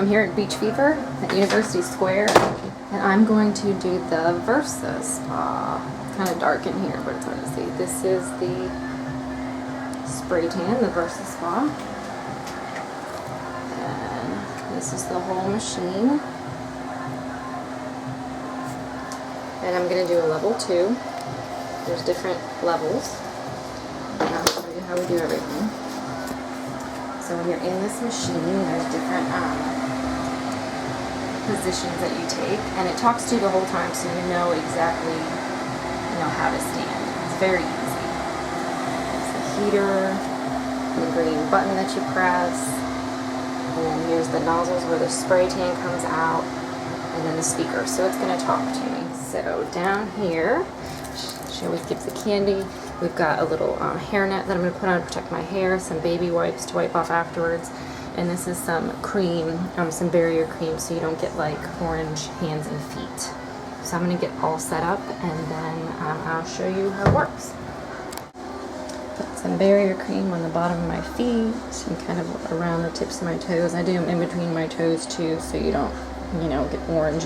I'm here at Beach Fever at University Square, and I'm going to do the Versa Spa. It's kind of dark in here, but it's hard to see. This is the spray tan, the Versa Spa. And this is the whole machine. And I'm going to do a level 2. There's different levels. And I'll show you how we do everything. So when you're in this machine, there's different positions that you take, and it talks to you the whole time, so you know exactly, how to stand. It's very easy. It's the heater, the green button that you press, and then here's the nozzles where the spray tan comes out, and then the speaker. So it's going to talk to me. So down here, she always gives the candy. We've got a little hairnet that I'm going to put on to protect my hair, some baby wipes to wipe off afterwards, and this is some cream, some barrier cream, so you don't get like orange hands and feet. So I'm going to get all set up, and then I'll show you how it works. Put some barrier cream on the bottom of my feet and kind of around the tips of my toes. I do them in between my toes too, so you don't, get orange.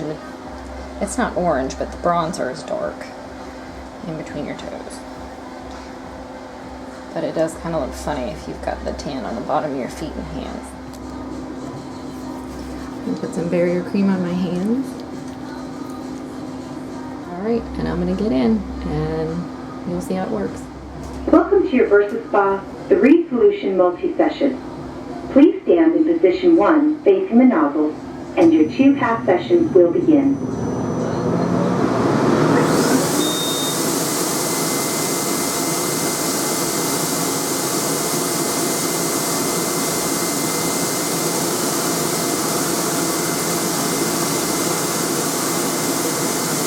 It's not orange, but the bronzer is dark in between your toes. But it does kind of look funny if you've got the tan on the bottom of your feet and hands. And put some barrier cream on my hands. Alright, and I'm going to get in, and you'll see how it works. Welcome to your Versa Spa 3 Solution Multi-Session. Please stand in position 1 facing the nozzles, and your 2-pass session will begin.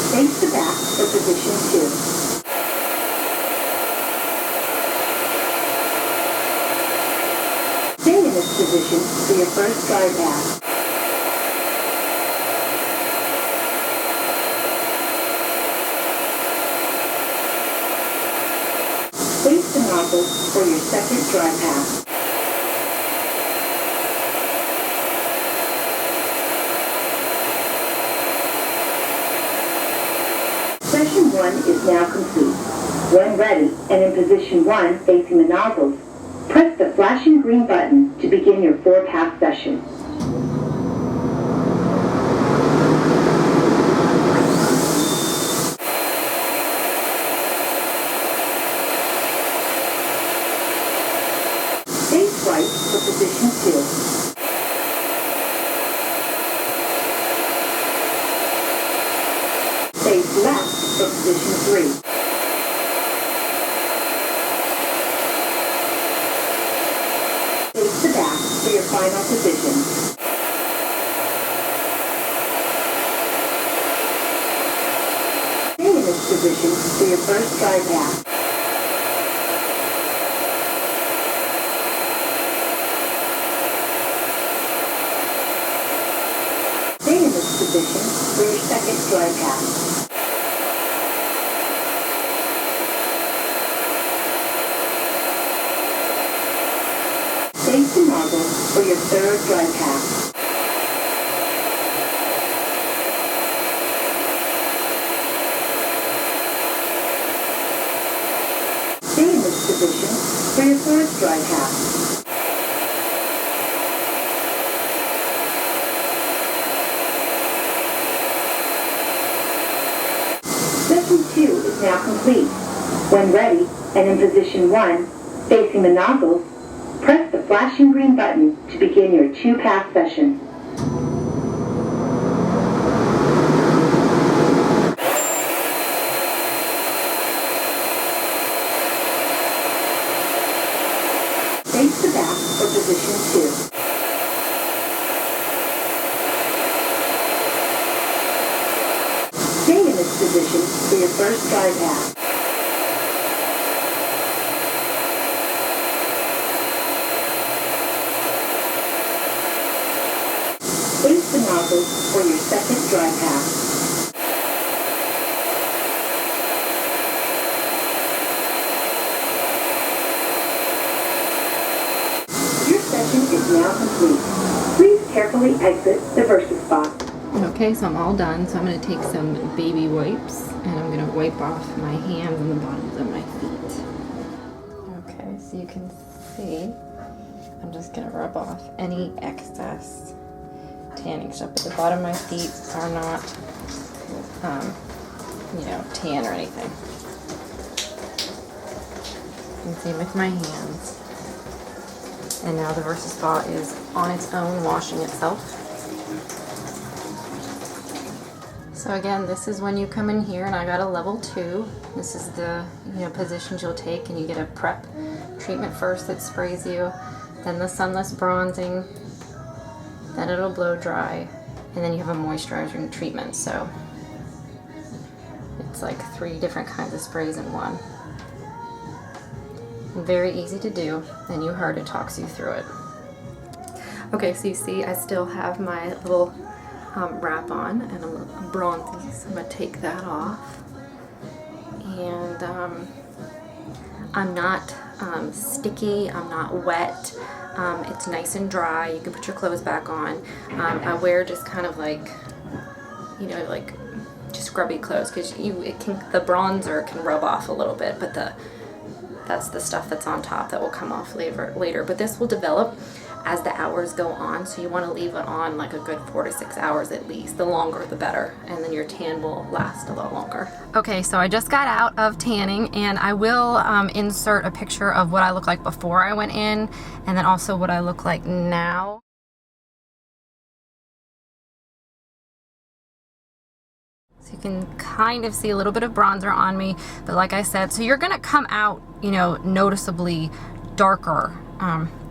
Face the back for position 2. Stay in this position for your first dry bath. Place the nozzle for your second dry pass. Session 1 is now complete. When ready, and in position 1 facing the nozzles, press the flashing green button to begin your 4-pass session. Face right for position 2. Face left for position 3. Face the back for your final position. Stay in this position for your first dry bath. Stay in this position for your second dry pass. Face the nozzle for your third dry pass. Stay in this position for your fourth dry pass. Session 2 is now complete. When ready, and in position 1, facing the nozzles, press the flashing green button to begin your 2-pass session. Face the back for position 2. Stay in this position for your first dry pass. Face the nozzle for your second dry pass. Your session is now complete. Please carefully exit Okay, so I'm all done. So I'm going to take some baby wipes and I'm going to wipe off my hands and the bottoms of my feet. Okay, so you can see I'm just going to rub off any excess tanning stuff. But the bottom of my feet are not, you know, tan or anything. And same with my hands. And now the Versa Spa is on its own washing itself. So again, this is when you come in here, and I got a level 2. This is the positions you'll take, and you get a prep treatment first that sprays you, then the sunless bronzing, then it'll blow dry, and then you have a moisturizing treatment. So it's like 3 different kinds of sprays in one. Very easy to do, and you heard it talks you through it. Okay, so you see I still have my little wrap on, and I'm a little bronzy, so I'm going to take that off. And I'm not sticky, I'm not wet, it's nice and dry. You can put your clothes back on. I wear just kind of like, like just scrubby clothes, because the bronzer can rub off a little bit, but that's the stuff that's on top that will come off later. But this will develop as the hours go on, so you want to leave it on like a good 4 to 6 hours at least. The longer the better, and then your tan will last a lot longer. Okay, so I just got out of tanning, and I will insert a picture of what I look like before I went in, and then also what I look like now. So you can kind of see a little bit of bronzer on me, but like I said, so you're gonna come out, noticeably darker.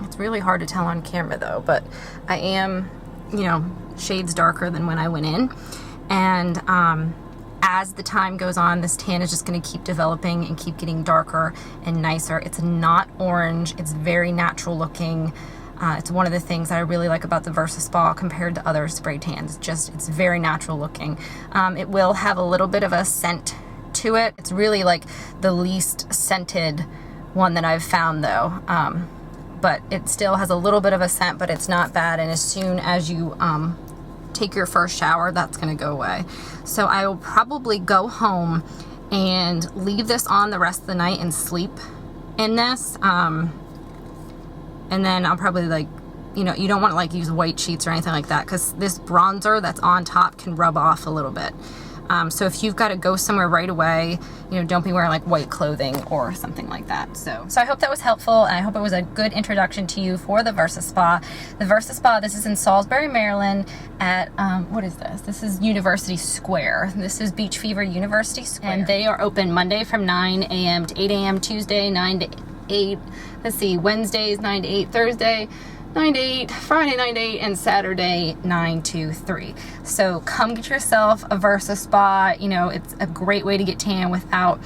It's really hard to tell on camera though, but I am, shades darker than when I went in. And as the time goes on, this tan is just gonna keep developing and keep getting darker and nicer. It's not orange, it's very natural looking. It's one of the things that I really like about the Versa Spa compared to other spray tans. It's very natural looking. It will have a little bit of a scent to it. It's really like the least scented one that I've found though. But it still has a little bit of a scent, but it's not bad. And as soon as you take your first shower, that's gonna go away. So I will probably go home and leave this on the rest of the night and sleep in this. And then I'll probably you don't want to like use white sheets or anything like that, because this bronzer that's on top can rub off a little bit. So if you've got to go somewhere right away, don't be wearing like white clothing or something like that. So I hope that was helpful, and I hope it was a good introduction to you for the Versa Spa. The Versa Spa, this is in Salisbury, Maryland at, what is this? This is University Square. This is Beach Fever University Square. And they are open Monday from 9 a.m. to 8 a.m., Tuesday 9 to 8, let's see, Wednesdays 9 to 8, Thursday 9 to 8, Friday 9 to 8, and Saturday 9 to 3. So come get yourself a Versa Spa. It's a great way to get tan without,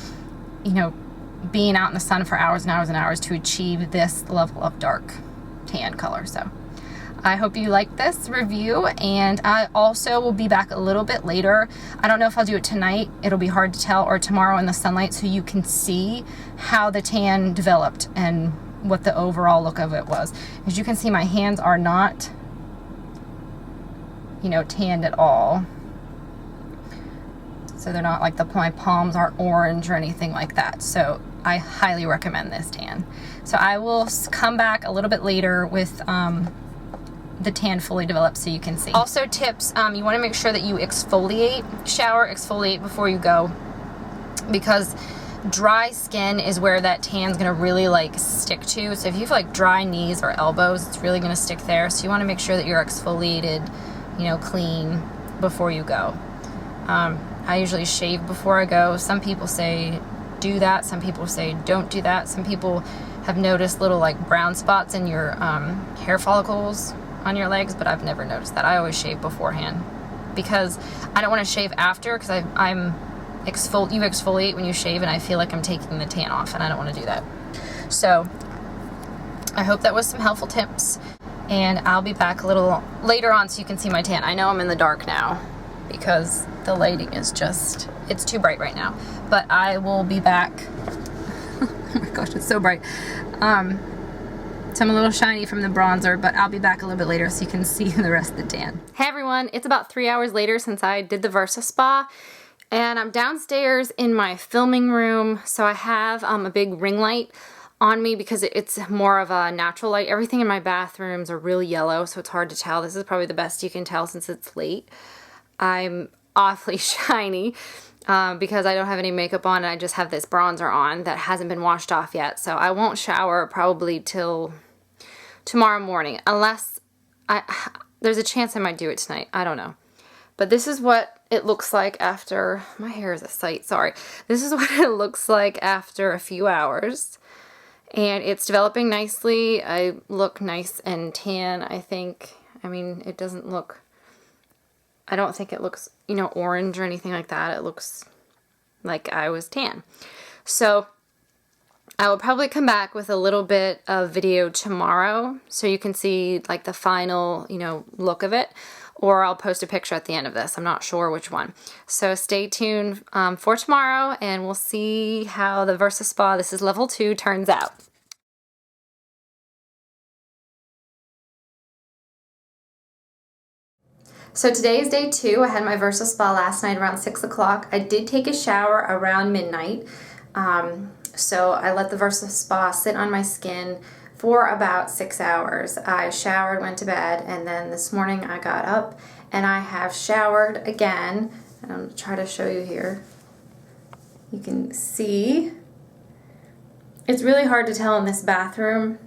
being out in the sun for hours and hours and hours to achieve this level of dark tan color. So I hope you like this review, and I also will be back a little bit later. I don't know if I'll do it tonight. It'll be hard to tell, or tomorrow in the sunlight, so you can see how the tan developed and what the overall look of it was. As you can see, my hands are not, tanned at all. So they're not like my palms aren't orange or anything like that. So I highly recommend this tan. So I will come back a little bit later with the tan fully developed so you can see. Also tips, you want to make sure that you exfoliate before you go, because dry skin is where that tan's gonna really like stick to. So if you have like dry knees or elbows, it's really gonna stick there. So you want to make sure that you're exfoliated, clean before you go. I usually shave before I go. Some people say do that, some people say don't do that. Some people have noticed little like brown spots in your hair follicles on your legs, but I've never noticed that. I always shave beforehand, because I don't want to shave after, because you exfoliate when you shave, and I feel like I'm taking the tan off, and I don't want to do that. So I hope that was some helpful tips, and I'll be back a little later on so you can see my tan. I know I'm in the dark now because the lighting is it's too bright right now, but I will be back. Oh my gosh, it's so bright. So I'm a little shiny from the bronzer, but I'll be back a little bit later so you can see the rest of the tan. Hey everyone, it's about 3 hours later since I did the Versa Spa, and I'm downstairs in my filming room. So I have a big ring light on me because it's more of a natural light. Everything in my bathrooms are really yellow, so it's hard to tell. This is probably the best you can tell since it's late. I'm awfully shiny because I don't have any makeup on and I just have this bronzer on that hasn't been washed off yet. So I won't shower probably till tomorrow morning, unless there's a chance I might do it tonight. I don't know. But this is what it looks like after, my hair is a sight, sorry. This is what it looks like after a few hours. And it's developing nicely. I look nice and tan, I think. I mean, it doesn't look, I don't think it looks, you know, orange or anything like that. It looks like I was tan. So I will probably come back with a little bit of video tomorrow so you can see like the final, you know, look of it. Or I'll post a picture at the end of this. I'm not sure which one. So stay tuned for tomorrow and we'll see how the Versa Spa, this is level 2, turns out. So today is day 2. I had my Versa Spa last night around 6 o'clock. I did take a shower around midnight. So I let the Versa Spa sit on my skin for about 6 hours. I showered, went to bed, and then this morning I got up and I have showered again. And I'm going to try to show you here. You can see. It's really hard to tell in this bathroom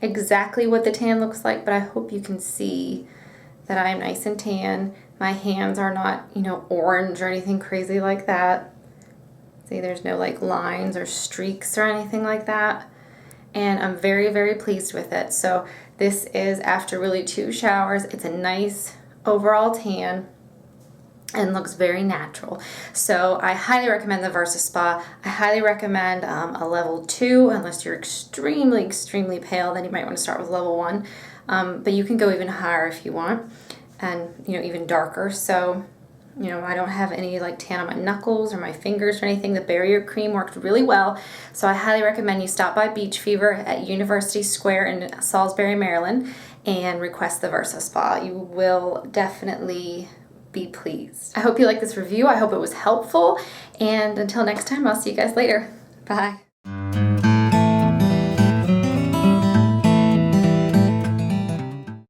exactly what the tan looks like, but I hope you can see that I'm nice and tan. My hands are not, you know, orange or anything crazy like that. See, there's no like lines or streaks or anything like that. And I'm very, very pleased with it. So this is after really 2 showers. It's a nice overall tan and looks very natural. So I highly recommend the Versa Spa. I highly recommend a level 2, unless you're extremely, extremely pale, then you might want to start with level 1. But you can go even higher if you want, and you know, even darker. So you know, I don't have any like tan on my knuckles or my fingers or anything. The barrier cream worked really well. So I highly recommend you stop by Beach Fever at University Square in Salisbury, Maryland, and request the Versa Spa. You will definitely be pleased. I hope you like this review. I hope it was helpful. And until next time, I'll see you guys later. Bye.